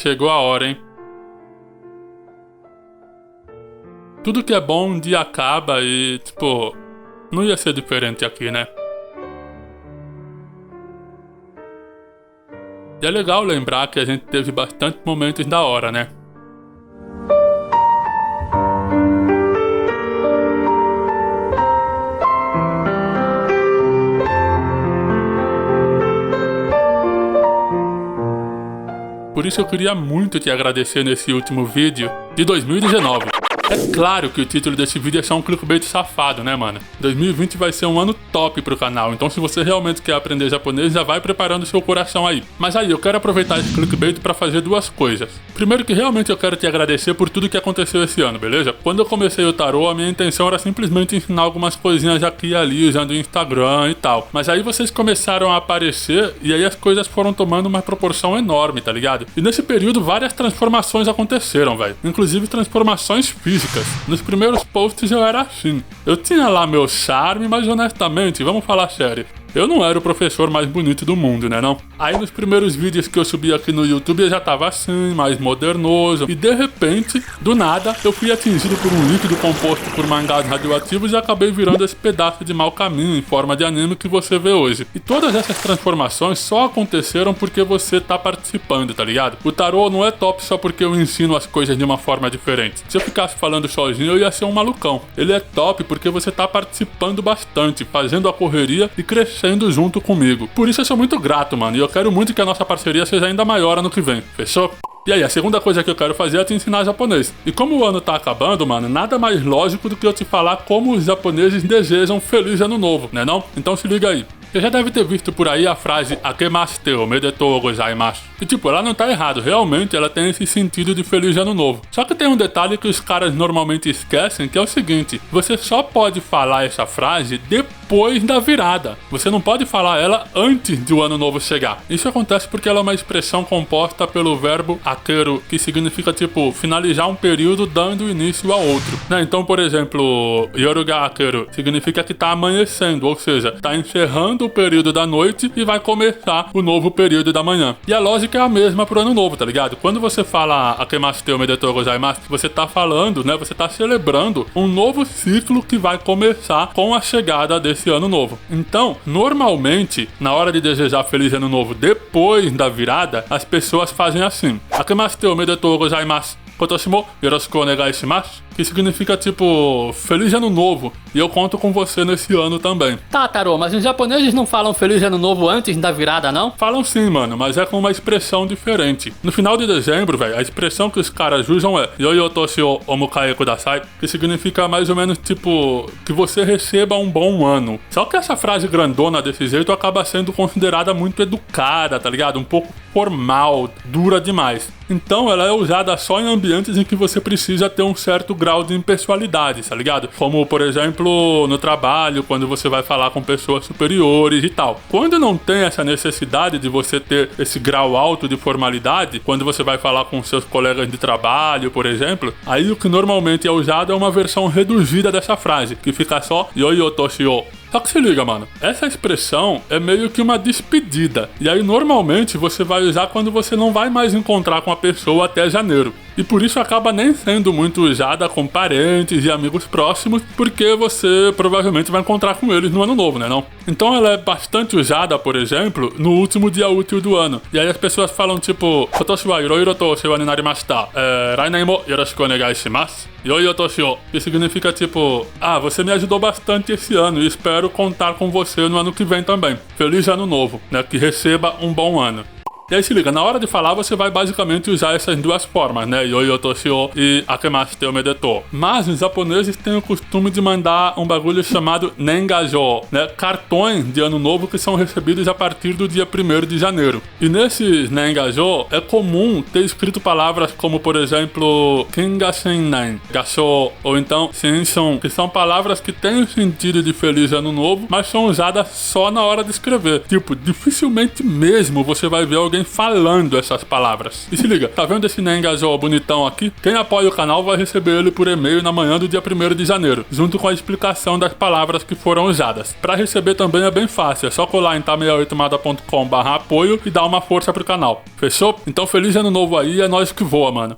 chegou a hora, hein? Tudo que é bom um dia acaba e, tipo, não ia ser diferente aqui, né? E é legal lembrar que a gente teve bastante momentos da hora, né? Por isso eu queria muito te agradecer nesse último vídeo de 2019. É claro que o título desse vídeo é só um clickbait safado, né, mano? 2020 vai ser um ano top pro canal, então se você realmente quer aprender japonês, já vai preparando seu coração aí. Mas aí, eu quero aproveitar esse clickbait pra fazer duas coisas. Primeiro que realmente eu quero te agradecer por tudo que aconteceu esse ano, beleza? Quando eu comecei o tarô, a minha intenção era simplesmente ensinar algumas coisinhas aqui e ali, usando o Instagram e tal. Mas aí vocês começaram a aparecer e aí as coisas foram tomando uma proporção enorme, tá ligado? E nesse período várias transformações aconteceram, velho. Inclusive transformações físicas. Nos primeiros posts eu era assim. Eu tinha lá meu charme, mas honestamente, vamos falar sério, eu não era o professor mais bonito do mundo, né não? Aí nos primeiros vídeos que eu subi aqui no YouTube eu já tava assim, mais modernoso. E de repente, do nada, eu fui atingido por um líquido composto por mangás radioativos e acabei virando esse pedaço de mau caminho em forma de anime que você vê hoje. E todas essas transformações só aconteceram porque você tá participando, tá ligado? O tarô não é top só porque eu ensino as coisas de uma forma diferente. Se eu ficasse falando sozinho eu ia ser um malucão. Ele é top porque você tá participando bastante, fazendo a correria e crescendo junto comigo. Por isso eu sou muito grato, mano, e eu quero muito que a nossa parceria seja ainda maior ano que vem, fechou? E aí, a segunda coisa que eu quero fazer é te ensinar japonês. E como o ano tá acabando, mano, nada mais lógico do que eu te falar como os japoneses desejam feliz ano novo, né não? Então se liga aí. Você já deve ter visto por aí a frase Akemashite omedetou gozaimasu. E tipo, ela não tá errado, realmente ela tem esse sentido de feliz ano novo. Só que tem um detalhe que os caras normalmente esquecem, que é o seguinte: você só pode falar essa frase depois da virada. Você não pode falar ela antes de o ano novo chegar. Isso acontece porque ela é uma expressão composta pelo verbo akeru, que significa tipo finalizar um período dando início a outro, né? Então, por exemplo, yoru ga akeru significa que tá amanhecendo, ou seja, tá encerrando o período da noite e vai começar o novo período da manhã. E a lógica é a mesma pro ano novo, tá ligado? Quando você fala Akemashite omedetou gozaimasu, você tá falando, né? Você tá celebrando um novo ciclo que vai começar com a chegada desse ano novo. Então, normalmente, na hora de desejar feliz ano novo depois da virada, as pessoas fazem assim: Akemashite omedetou gozaimasu. Kotoshimo yoroshiku onegai shimasu, que significa tipo, feliz ano novo, e eu conto com você nesse ano também. Tá, Tarô, mas os japoneses não falam feliz ano novo antes da virada, não? Falam sim, mano, mas é com uma expressão diferente. No final de dezembro, velho, a expressão que os caras usam é Yoyo toshi o omukae kudasai, que significa mais ou menos tipo, que você receba um bom ano. Só que essa frase grandona desse jeito acaba sendo considerada muito educada, tá ligado? Um pouco formal, dura demais. Então ela é usada só em ambientes em que você precisa ter um certo grau de impessoalidade, tá ligado? Como, por exemplo, no trabalho, quando você vai falar com pessoas superiores e tal. Quando não tem essa necessidade de você ter esse grau alto de formalidade, quando você vai falar com seus colegas de trabalho, por exemplo, aí o que normalmente é usado é uma versão reduzida dessa frase, que fica só yoyo toshi o. Só que se liga, mano, essa expressão é meio que uma despedida. E aí normalmente você vai usar quando você não vai mais encontrar com a pessoa até janeiro. E por isso acaba nem sendo muito usada com parentes e amigos próximos, porque você provavelmente vai encontrar com eles no ano novo, né não? Então ela é bastante usada, por exemplo, no último dia útil do ano. E aí as pessoas falam tipo Kotoshi wa iroiro to osewa ni narimashita. Rainen mo yoroshiku onegai shimasu. Yoyo toshi o. Que significa tipo, você me ajudou bastante esse ano e espero contar com você no ano que vem também. Feliz ano novo, né? Que receba um bom ano. E aí se liga, na hora de falar você vai basicamente usar essas duas formas, né? Yoyo toshi o e Akemashite omedetou. Mas os japoneses têm o costume de mandar um bagulho chamado Nengajo, né? Cartões de ano novo que são recebidos a partir do dia 1º de janeiro. E nesses Nengajo é comum ter escrito palavras como, por exemplo, Kingashennen, Gasho, ou então Shinshon, que são palavras que têm o sentido de feliz ano novo, mas são usadas só na hora de escrever. Tipo, dificilmente mesmo você vai ver alguém alguém falando essas palavras. E se liga, tá vendo esse Nengazol bonitão aqui? Quem apoia o canal vai receber ele por e-mail na manhã do dia 1º de janeiro, junto com a explicação das palavras que foram usadas. Pra receber também é bem fácil, é só colar em tá68mada.com/apoio e dar uma força pro canal. Fechou? Então feliz ano novo aí, é nóis que voa, mano.